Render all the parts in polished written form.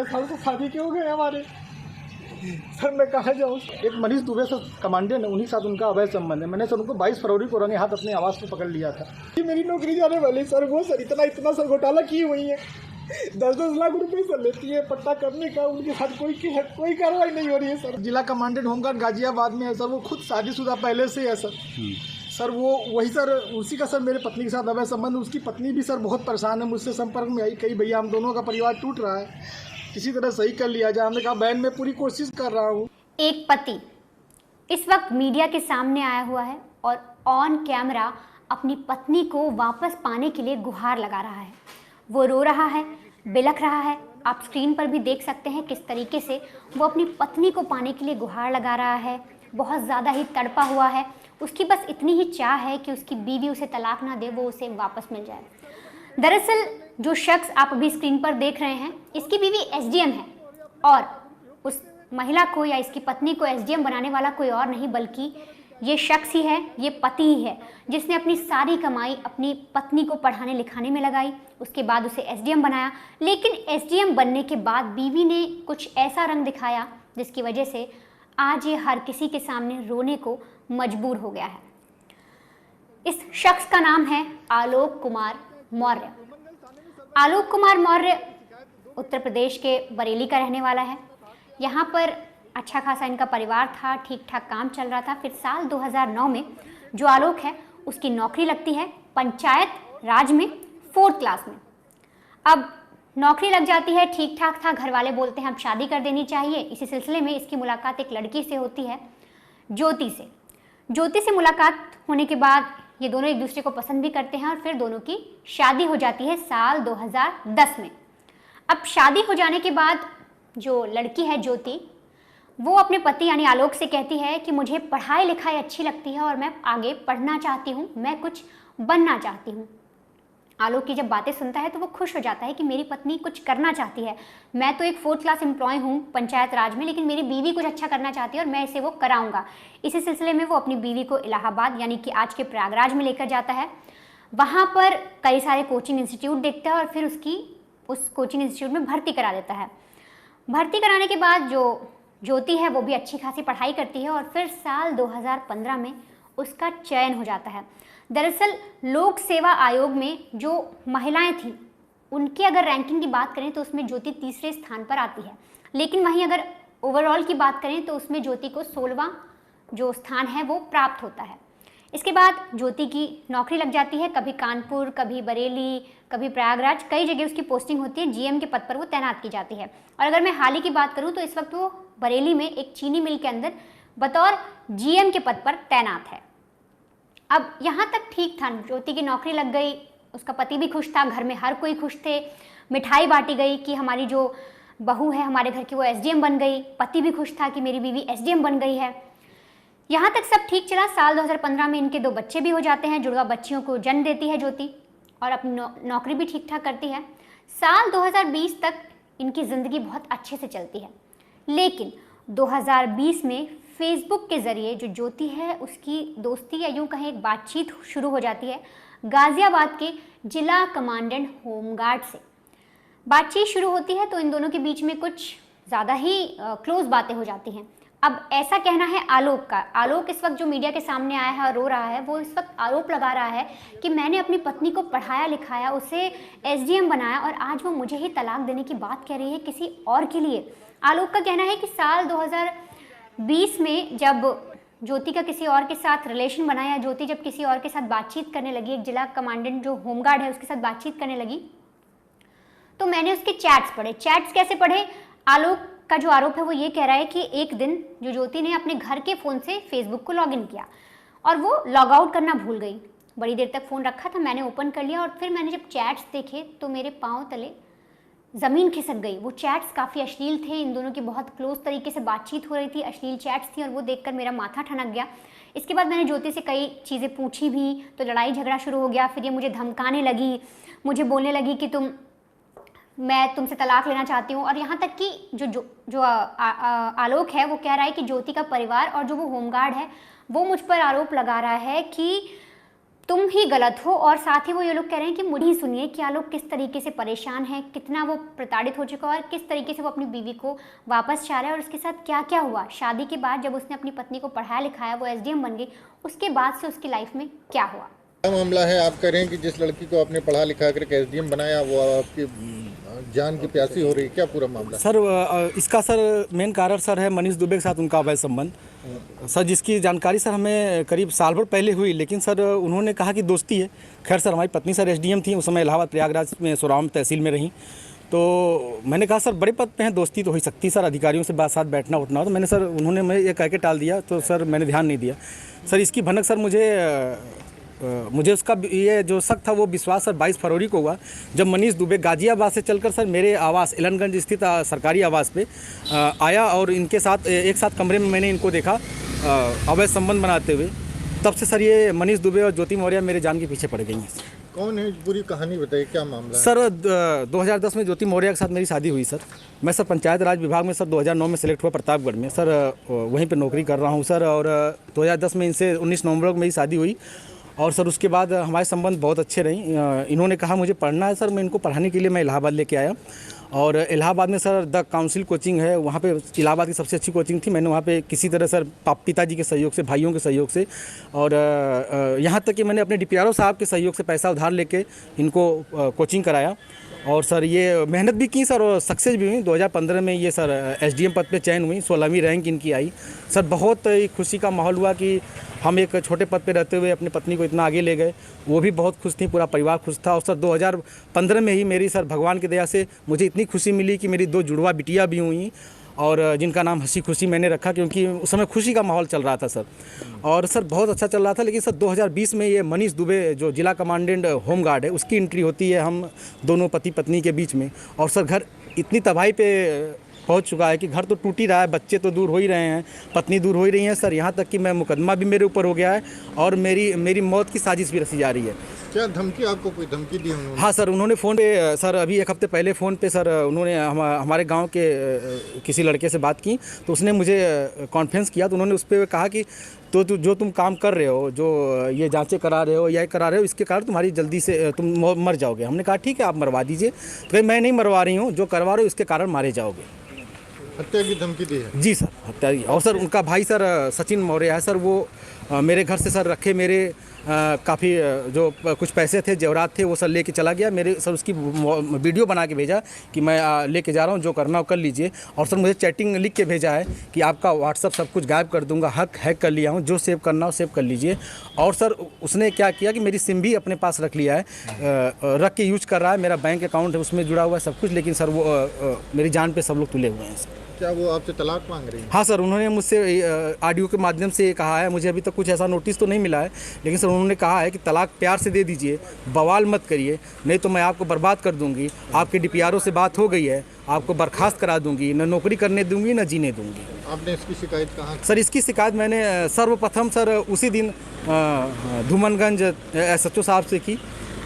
साल से शादी क्यों हो गए हमारे। सर मैं कहाँ जाऊँ। एक मनीष दुबे सर कमांडेंट है, उन्हीं साथ उनका अवैध संबंध है। मैंने सर उनको 22 फरवरी को रंगे हाथ अपने आवास पे पकड़ लिया था। ये मेरी नौकरी जाने वाली सर, वो सर इतना सर घोटाला की हुई है। 10-10 लाख रुपए सर लेती है पट्टा करने का, उनके साथ कोई कार्रवाई नहीं हो रही है सर। जिला कमांडेंट होमगार्ड गाजियाबाद में है सर, वो खुद शादीशुदा पहले से है सर। सर वो वही सर, उसी का सर मेरे पत्नी के साथ अवैध संबंध। उसकी पत्नी भी सर बहुत परेशान है, मुझसे संपर्क में आई, कही भैया हम दोनों का परिवार टूट रहा है, किसी तरह सही कर लिया जाए। हमने कहा बहन मैं पूरी कोशिश कर रहा हूँ। एक पति इस वक्त मीडिया के सामने आया हुआ है और ऑन कैमरा अपनी पत्नी को वापस पाने के लिए गुहार लगा रहा है। वो रो रहा है, बिलख रहा है। आप स्क्रीन पर भी देख सकते हैं किस तरीके से वो अपनी पत्नी को पाने के लिए गुहार लगा रहा है। बहुत ज़्यादा ही तड़पा हुआ है। उसकी बस इतनी ही चाह है कि उसकी बीवी उसे तलाक ना दे, वो उसे वापस मिल जाए। दरअसल जो शख्स आप अभी स्क्रीन पर देख रहे हैं, इसकी बीवी एसडीएम है और उस महिला को या इसकी पत्नी को एसडीएम बनाने वाला कोई और नहीं बल्कि ये शख्स ही है, ये पति ही है, जिसने अपनी सारी कमाई अपनी पत्नी को पढ़ाने लिखाने में लगाई। उसके बाद उसे एसडीएम बनाया, लेकिन एसडीएम बनने के बाद बीवी ने कुछ ऐसा रंग दिखाया जिसकी वजह से आज ये हर किसी के सामने रोने को मजबूर हो गया है। इस शख्स का नाम है आलोक कुमार मौर्य। आलोक कुमार मौर्य उत्तर प्रदेश के बरेली का रहने वाला है। यहाँ पर अच्छा खासा इनका परिवार था, ठीक ठाक काम चल रहा था। फिर साल 2009 में जो आलोक है उसकी नौकरी लगती है पंचायत राज में 4th क्लास में। अब नौकरी लग जाती है, ठीक ठाक था, घर वाले बोलते हैं अब शादी कर देनी चाहिए। इसी सिलसिले में इसकी मुलाकात एक लड़की से होती है, ज्योति से। ज्योति से मुलाकात होने के बाद ये दोनों एक दूसरे को पसंद भी करते हैं और फिर दोनों की शादी हो जाती है साल 2010 में। अब शादी हो जाने के बाद जो लड़की है ज्योति, वो अपने पति यानी आलोक से कहती है कि मुझे पढ़ाई लिखाई अच्छी लगती है और मैं आगे पढ़ना चाहती हूँ, मैं कुछ बनना चाहती हूँ। आलोक की जब बातें सुनता है तो वो खुश हो जाता है कि मेरी पत्नी कुछ करना चाहती है। मैं तो एक 4th क्लास एम्प्लॉय हूँ पंचायत राज में, लेकिन मेरी बीवी कुछ अच्छा करना चाहती है और मैं इसे वो कराऊंगा। इसी सिलसिले में वो अपनी बीवी को इलाहाबाद यानी कि आज के प्रयागराज में लेकर जाता है। वहाँ पर कई सारे कोचिंग इंस्टीट्यूट देखता है और फिर उस कोचिंग इंस्टीट्यूट में भर्ती करा देता है। भर्ती कराने के बाद जो ज्योति है वो भी अच्छी खासी पढ़ाई करती है और फिर साल 2015 में उसका चयन हो जाता है। दरअसल लोक सेवा आयोग में जो महिलाएं थी उनकी अगर रैंकिंग की बात करें तो उसमें ज्योति 3रे स्थान पर आती है, लेकिन वहीं अगर ओवरऑल की बात करें तो उसमें ज्योति को 16वां जो स्थान है वो प्राप्त होता है। इसके बाद ज्योति की नौकरी लग जाती है, कभी कानपुर, कभी बरेली, कभी प्रयागराज, कई जगह उसकी पोस्टिंग होती है। जीएम के पद पर वो तैनात की जाती है। और अगर मैं हाल ही की बात करूं तो इस वक्त वो बरेली में एक चीनी मिल के अंदर बतौर जीएम के पद पर तैनात है। अब यहाँ तक ठीक था, ज्योति की नौकरी लग गई, उसका पति भी खुश था, घर में हर कोई खुश थे, मिठाई बांटी गई कि हमारी जो बहू है हमारे घर की वो एसडीएम बन गई। पति भी खुश था कि मेरी बीवी एसडीएम बन गई है। यहाँ तक सब ठीक चला। साल 2015 में इनके 2 बच्चे भी हो जाते हैं, जुड़वा बच्चियों को जन्म देती है ज्योति और अपनी नौकरी भी ठीक ठाक करती है। साल 2020 तक इनकी ज़िंदगी बहुत अच्छे से चलती है, लेकिन 2020 में फेसबुक के ज़रिए जो ज्योति है उसकी दोस्ती या यूँ कहें एक बातचीत शुरू हो जाती है गाज़ियाबाद के जिला कमांडेंट होमगार्ड से। बातचीत शुरू होती है तो इन दोनों के बीच में कुछ ज़्यादा ही क्लोज बातें हो जाती हैं। अब ऐसा कहना है आलोक का। आलोक इस वक्त जो मीडिया के सामने आया है और रो रहा है, वो इस वक्त आरोप लगा रहा है कि मैंने अपनी पत्नी को पढ़ाया लिखाया, उसे एसडीएम बनाया और आज वो मुझे ही तलाक देने की बात कह रही है किसी और के लिए। आलोक का कहना है कि साल 2020 में जब ज्योति का किसी और के साथ रिलेशन बना या ज्योति जब किसी और के साथ बातचीत करने लगी, एक जिला कमांडेंट जो होमगार्ड है उसके साथ बातचीत करने लगी, तो मैंने उसके चैट्स पढ़े। चैट्स कैसे पढ़े? आलोक का जो आरोप है वो ये कह रहा है कि एक दिन जो ज्योति ने अपने घर के फ़ोन से फेसबुक को लॉगिन किया और वो लॉग आउट करना भूल गई। बड़ी देर तक फ़ोन रखा था, मैंने ओपन कर लिया और फिर मैंने जब चैट्स देखे तो मेरे पाँव तले ज़मीन खिसक गई। वो चैट्स काफ़ी अश्लील थे, इन दोनों की बहुत क्लोज तरीके से बातचीत हो रही थी, अश्लील चैट्स थी और वो देखकर मेरा माथा ठनक गया। इसके बाद मैंने ज्योति से कई चीज़ें पूछी भी तो लड़ाई झगड़ा शुरू हो गया। फिर ये मुझे धमकाने लगी, मुझे बोलने लगी कि मैं तुमसे तलाक लेना चाहती हूँ। और यहाँ तक कि आलोक है वो कह रहा है कि ज्योति का परिवार और जो वो होमगार्ड है वो मुझ पर आरोप लगा रहा है कि तुम ही गलत हो। और साथ ही वो ये लोग कह रहे हैं कि मुझे ही सुनिए कि आलोक किस तरीके से परेशान है, कितना वो प्रताड़ित हो चुका है और किस तरीके से वो अपनी बीवी को वापस चाह रहा है और उसके साथ क्या क्या हुआ शादी के बाद। जब उसने अपनी पत्नी को पढ़ाया लिखाया, वो एसडीएम बन गई, उसके बाद से उसकी लाइफ में क्या हुआ। क्या मामला है? आप कह रहे हैं कि जिस लड़की को आपने पढ़ा लिखा करके एसडीएम बनाया वो आपकी जान की प्यासी हो रही है, क्या पूरा मामला? सर इसका सर मेन कारण सर है मनीष दुबे के साथ उनका अवैध संबंध। सर जिसकी जानकारी सर हमें करीब साल भर पहले हुई, लेकिन सर उन्होंने कहा कि दोस्ती है। खैर सर हमारी पत्नी सर एसडीएम थी, उस समय इलाहाबाद प्रयागराज में सोराम तहसील में रहीं। तो मैंने कहा सर बड़े पद पे हैं, दोस्ती तो हो ही सकती है सर, अधिकारियों से बात साथ बैठना उठना हो। तो मैंने सर उन्होंने मैं ये कह के टाल दिया, तो सर मैंने ध्यान नहीं दिया। सर इसकी भनक सर मुझे उसका ये जो शक था वो विश्वास सर 22 फरवरी को हुआ, जब मनीष दुबे गाजियाबाद से चलकर सर मेरे आवास एलनगंज स्थित सरकारी आवास पे आया और इनके साथ एक साथ कमरे में मैंने इनको देखा अवैध संबंध बनाते हुए। तब से सर ये मनीष दुबे और ज्योति मौर्य मेरे जान के पीछे पड़ गई हैं। कौन है? पूरी कहानी बताइए, क्या मामला है? सर 2010 में ज्योति मौर्य के साथ मेरी शादी हुई सर। मैं सर पंचायत राज विभाग में सर 2009 में सेलेक्ट हुआ प्रतापगढ़ में सर, वहीं पे नौकरी कर रहा हूँ सर। और 2010 में इनसे 19 नवंबर को मेरी शादी हुई और सर उसके बाद हमारे संबंध बहुत अच्छे रहे। इन्होंने कहा मुझे पढ़ना है सर, मैं इनको पढ़ाने के लिए मैं इलाहाबाद लेके आया और इलाहाबाद में सर द काउंसिल कोचिंग है, वहाँ पे इलाहाबाद की सबसे अच्छी कोचिंग थी। मैंने वहाँ पे किसी तरह सर पिताजी के सहयोग से, भाइयों के सहयोग से और यहाँ तक कि मैंने अपने डीपीआरओ साहब के सहयोग से पैसा उधार लेके इनको कोचिंग कराया और सर ये मेहनत भी की सर और सक्सेस भी हुई। 2015 में ये सर एसडीएम पद पे चयन हुई, 16वीं रैंक इनकी आई। सर बहुत ही खुशी का माहौल हुआ कि हम एक छोटे पद पे रहते हुए अपनी पत्नी को इतना आगे ले गए। वो भी बहुत खुश थी, पूरा परिवार खुश था। और सर 2015 में ही मेरी सर भगवान की दया से मुझे इतनी खुशी मिली कि मेरी 2 जुड़वा बिटिया भी हुई और जिनका नाम हंसी खुशी मैंने रखा, क्योंकि उस समय खुशी का माहौल चल रहा था सर। और सर बहुत अच्छा चल रहा था। लेकिन सर 2020 में ये मनीष दुबे जो जिला कमांडेंट होमगार्ड है, उसकी एंट्री होती है हम दोनों पति पत्नी के बीच में। और सर घर इतनी तबाही पे पहुंच चुका है कि घर तो टूट ही रहा है, बच्चे तो दूर हो ही रहे हैं, पत्नी दूर हो ही रही है सर। यहाँ तक कि मैं मुकदमा भी मेरे ऊपर हो गया है और मेरी मौत की साजिश भी रची जा रही है। क्या धमकी, आपको कोई धमकी दी उन्होंने? हाँ सर, उन्होंने फ़ोन पे सर अभी 1 हफ्ते पहले फ़ोन पे सर उन्होंने हमारे गांव के किसी लड़के से बात की, तो उसने मुझे कॉन्फ्रेंस किया। तो उन्होंने उस पर कहा कि तो जो तुम काम कर रहे हो, जो ये जांचें करा रहे हो या करा रहे हो, इसके कारण तुम्हारी जल्दी से तुम मर जाओगे। हमने कहा ठीक है आप मरवा दीजिए। तो मैं नहीं मरवा रही हूँ, जो करवा रहे हो इसके कारण मारे जाओगे। हत्या की धमकी दी है? जी सर, हत्या की। और सर उनका भाई सर सचिन मौर्य है सर, वो मेरे घर से सर रखे मेरे काफ़ी जो कुछ पैसे थे, जेवरात थे, वो सर लेके चला गया। मेरे सर उसकी वीडियो बना के भेजा कि मैं लेके जा रहा हूँ, जो करना हो कर लीजिए। और सर मुझे चैटिंग लिख के भेजा है कि आपका व्हाट्सअप सब कुछ गायब कर दूंगा, हैक कर लिया हूँ, जो सेव करना हो सेव कर लीजिए। और सर उसने क्या किया कि मेरी सिम भी अपने पास रख लिया है, रख के यूज कर रहा है। मेरा बैंक अकाउंट है उसमें जुड़ा हुआ है सब कुछ, लेकिन सर वो मेरी जान पे सब लोग तुले हुए हैं सर। क्या वो आपसे तलाक मांग रही है? हाँ सर, उन्होंने मुझसे ऑडियो के माध्यम से कहा है, मुझे अभी तक कुछ ऐसा नोटिस तो नहीं मिला है, लेकिन सर उन्होंने कहा है कि तलाक प्यार से दे दीजिए, बवाल मत करिए, नहीं तो मैं आपको बर्बाद कर दूंगी। आपके डीपीआरओ से बात हो गई है, आपको बर्खास्त करा दूंगी, न नौकरी करने दूंगी न जीने दूंगी। आपने इसकी शिकायत कहाँ? सर इसकी शिकायत मैंने सर्वप्रथम सर उसी दिन धूमनगंज एसएचओ साहब से की।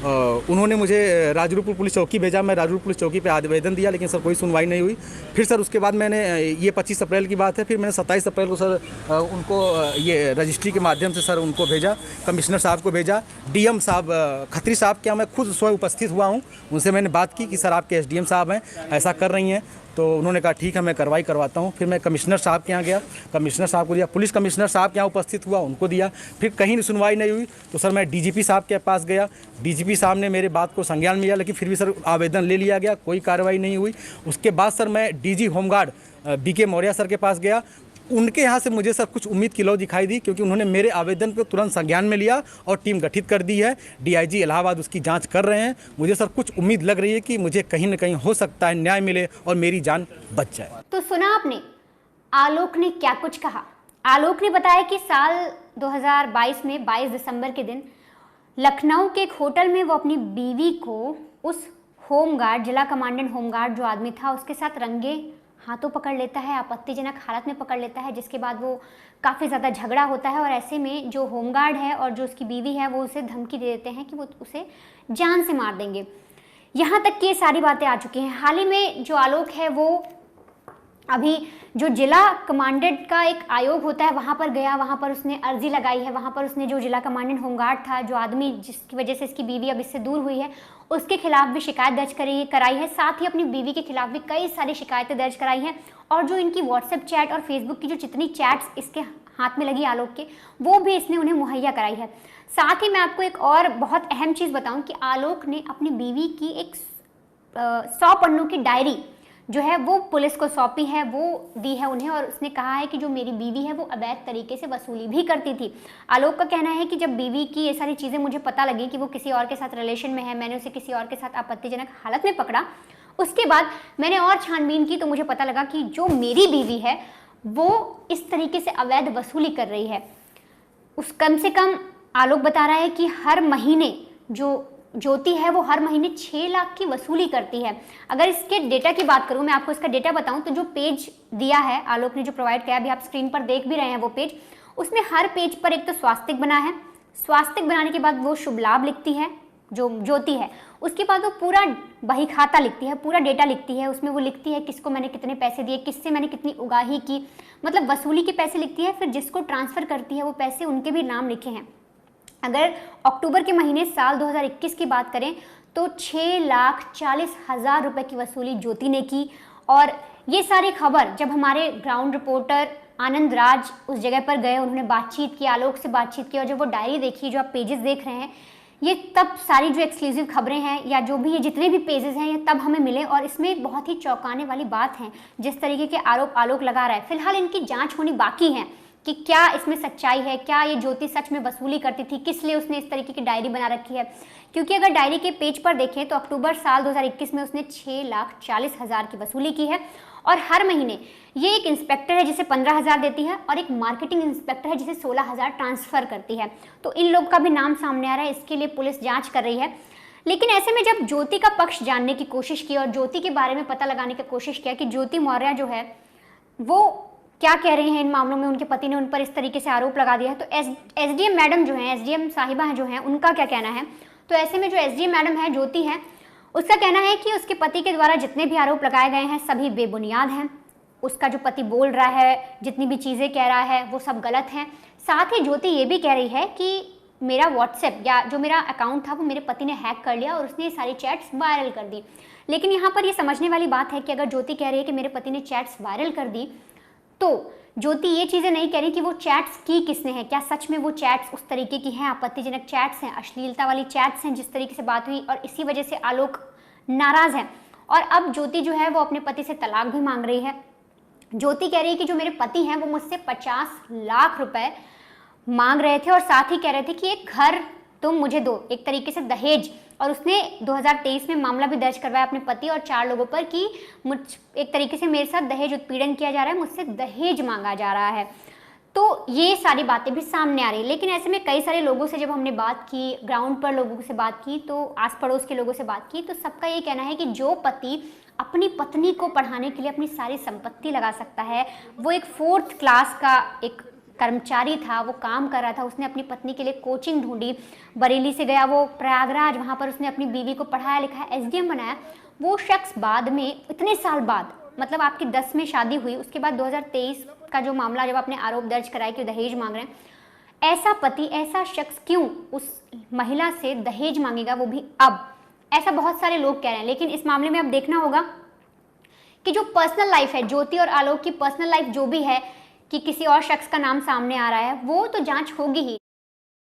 उन्होंने मुझे राजरूपुर पुलिस चौकी भेजा, मैं राजरूपुर पुलिस चौकी पे आवेदन दिया, लेकिन सर कोई सुनवाई नहीं हुई। फिर सर उसके बाद मैंने ये 25 अप्रैल की बात है, फिर मैंने 27 अप्रैल को सर उनको ये रजिस्ट्री के माध्यम से सर उनको भेजा, कमिश्नर साहब को भेजा, डीएम साहब खत्री साहब के यहाँ मैं खुद स्वयं उपस्थित हुआ हूँ। उनसे मैंने बात की कि सर आपके एसडीएम साहब हैं, ऐसा कर रही हैं। तो उन्होंने कहा ठीक है मैं कार्रवाई करवाता हूँ। फिर मैं कमिश्नर साहब के यहाँ गया, कमिश्नर साहब को दिया, पुलिस कमिश्नर साहब के यहाँ उपस्थित हुआ, उनको दिया। फिर कहीं सुनवाई नहीं हुई तो सर मैं डीजीपी साहब के पास गया, डीजीपी साहब ने मेरे बात को संज्ञान में लिया, लेकिन फिर भी सर आवेदन ले लिया गया, कोई कार्रवाई नहीं हुई। उसके बाद सर मैं DG home guard BK Maurya sir के पास गया। उनके यहाँ से मुझे सर कुछ उम्मीद की लौ दिखाई दी, क्योंकि उन्होंने मेरे आवेदन को तुरंत संज्ञान में लिया और टीम गठित कर दी है। डीआईजी इलाहाबाद उसकी जांच कर रहे हैं। मुझे सर कुछ उम्मीद लग रही है कि मुझे कहीं न कहीं हो सकता है न्याय मिले और मेरी जान बच जाए। तो सुना आपने आलोक ने क्या कुछ कहा। आलोक ने बताया कि साल 2022 में 22 दिसंबर के दिन लखनऊ के एक होटल में वो अपनी बीवी को उस होमगार्ड, जिला कमांडेंट होमगार्ड जो आदमी था, उसके साथ रंगे हाथों पकड़ लेता है, आपत्तिजनक हालत में पकड़ लेता है, जिसके बाद वो काफ़ी ज़्यादा झगड़ा होता है। और ऐसे में जो होमगार्ड है और जो उसकी बीवी है वो उसे धमकी दे देते हैं कि वो उसे जान से मार देंगे। यहाँ तक कि ये सारी बातें आ चुकी हैं। हाल ही में जो आलोक है वो अभी जो जिला कमांडेंट का एक आयोग होता है वहाँ पर गया, वहाँ पर उसने अर्जी लगाई है, वहाँ पर उसने जो जिला कमांडेंट होमगार्ड था, जो आदमी जिसकी वजह से इसकी बीवी अब इससे दूर हुई है, उसके खिलाफ भी शिकायत दर्ज कराई है। साथ ही अपनी बीवी के खिलाफ भी कई सारी शिकायतें दर्ज कराई हैं। और जो इनकी व्हाट्सएप चैट और फेसबुक की जो जितनी चैट्स इसके हाथ में लगी आलोक के, वो भी इसने उन्हें मुहैया कराई है। साथ ही मैं आपको एक और बहुत अहम चीज़ बताऊँ कि आलोक ने अपनी बीवी की एक 100 पन्नों की डायरी जो है वो पुलिस को सौंपी है, वो दी है उन्हें। और उसने कहा है कि जो मेरी बीवी है वो अवैध तरीके से वसूली भी करती थी। आलोक का कहना है कि जब बीवी की ये सारी चीज़ें मुझे पता लगी कि वो किसी और के साथ रिलेशन में है, मैंने उसे किसी और के साथ आपत्तिजनक हालत में पकड़ा, उसके बाद मैंने और छानबीन की तो मुझे पता लगा कि जो मेरी बीवी है वो इस तरीके से अवैध वसूली कर रही है। उस कम से कम आलोक बता रहा है कि हर महीने जो ज्योति है वो हर महीने 6 लाख की वसूली करती है। अगर इसके डेटा की बात करूं, मैं आपको इसका डेटा बताऊं तो जो पेज दिया है आलोक ने, जो प्रोवाइड किया, अभी आप स्क्रीन पर देख भी रहे हैं वो पेज, उसमें हर पेज पर एक तो स्वास्तिक बना है। स्वास्तिक बनाने के बाद वो शुभ लाभ लिखती है जो ज्योति है, उसके बाद वो पूरा बही खाता लिखती है, पूरा डेटा लिखती है। उसमें वो लिखती है किसको मैंने कितने पैसे दिए, किससे मैंने कितनी उगाही की, मतलब वसूली के पैसे लिखती है। फिर जिसको ट्रांसफ़र करती है वो पैसे, उनके भी नाम लिखे हैं। अगर अक्टूबर के महीने साल 2021 की बात करें तो 6,40,000 रुपए की वसूली ज्योति ने की। और ये सारी खबर जब हमारे ग्राउंड रिपोर्टर आनंद राज उस जगह पर गए, उन्होंने बातचीत की, आलोक से बातचीत की, और जब वो डायरी देखी, जो आप पेजेस देख रहे हैं, ये तब सारी जो एक्सक्लूसिव खबरें हैं या जो भी ये जितने भी पेजेस हैं ये तब हमें मिले। और इसमें बहुत ही चौंकाने वाली बात है, जिस तरीके के आरोप आलोक लगा रहा है। फिलहाल इनकी जाँच होनी बाकी है कि क्या इसमें सच्चाई है, क्या ये ज्योति सच में वसूली करती थी, किस लिए उसने इस तरीके की डायरी बना रखी है। क्योंकि अगर डायरी के पेज पर देखें तो अक्टूबर साल 2021 में उसने 6,40,000 की वसूली की है। और हर महीने ये एक इंस्पेक्टर है जिसे 15,000 देती है और एक मार्केटिंग इंस्पेक्टर है जिसे 16,000 ट्रांसफ़र करती है। तो इन लोग का भी नाम सामने आ रहा है, इसके लिए पुलिस जाँच कर रही है। लेकिन ऐसे में जब ज्योति का पक्ष जानने की कोशिश की और ज्योति के बारे में पता लगाने की कोशिश किया कि ज्योति मौर्य जो है वो क्या कह रहे हैं इन मामलों में, उनके पति ने उन पर इस तरीके से आरोप लगा दिया है, तो एसडीएम मैडम जो हैं, एसडीएम साहिबा हैं जो हैं, उनका क्या कहना है। तो ऐसे में जो एसडीएम मैडम है ज्योति है, उसका कहना है कि उसके पति के द्वारा जितने भी आरोप लगाए गए हैं सभी बेबुनियाद हैं। उसका जो पति बोल रहा है, जितनी भी चीज़ें कह रहा है, वो सब गलत हैं। साथ ही ज्योति ये भी कह रही है कि मेरा व्हाट्सएप या जो मेरा अकाउंट था वो मेरे पति ने हैक कर लिया और उसने ये सारी चैट्स वायरल कर दी। लेकिन यहाँ पर ये समझने वाली बात है कि अगर ज्योति कह रही है कि मेरे पति ने चैट्स वायरल कर दी, तो ज्योति ये चीज़ें नहीं कह रही कि वो चैट्स की किसने हैं, क्या सच में वो चैट्स उस तरीके की हैं, आपत्तिजनक चैट्स हैं, अश्लीलता वाली चैट्स हैं जिस तरीके से बात हुई, और इसी वजह से आलोक नाराज़ है। और अब ज्योति जो है वो अपने पति से तलाक भी मांग रही है। ज्योति कह रही है कि जो मेरे पति हैं वो मुझसे 50 लाख रुपए मांग रहे थे और साथ ही कह रहे थे कि एक घर तुम मुझे दो, एक तरीके से दहेज। और उसने 2023 में मामला भी दर्ज करवाया अपने पति और 4 लोगों पर कि एक तरीके से मेरे साथ दहेज उत्पीड़न किया जा रहा है, मुझसे दहेज मांगा जा रहा है। तो ये सारी बातें भी सामने आ रही है। लेकिन ऐसे में कई सारे लोगों से जब हमने बात की, ग्राउंड पर लोगों से बात की, तो आस पड़ोस के लोगों से बात की, तो सबका ये कहना है कि जो पति अपनी पत्नी को पढ़ाने के लिए अपनी सारी संपत्ति लगा सकता है, वो एक 4th क्लास का एक कर्मचारी था, वो काम कर रहा था, उसने अपनी पत्नी के लिए कोचिंग ढूंढी, बरेली से गया वो प्रयागराज, वहाँ पर उसने अपनी बीवी को पढ़ाया लिखाया, एसडीएम बनाया। वो शख्स बाद में इतने साल बाद, मतलब आपकी 10 में शादी हुई, उसके बाद 2023 का जो मामला जब आपने आरोप दर्ज कराया कि दहेज मांग रहे हैं, ऐसा पति, ऐसा शख्स क्यों उस महिला से दहेज मांगेगा, वो भी अब? ऐसा बहुत सारे लोग कह रहे हैं। लेकिन इस मामले में अब देखना होगा कि जो पर्सनल लाइफ है, ज्योति और आलोक की पर्सनल लाइफ जो भी है, कि किसी और शख्स का नाम सामने आ रहा है, वो तो जांच होगी ही।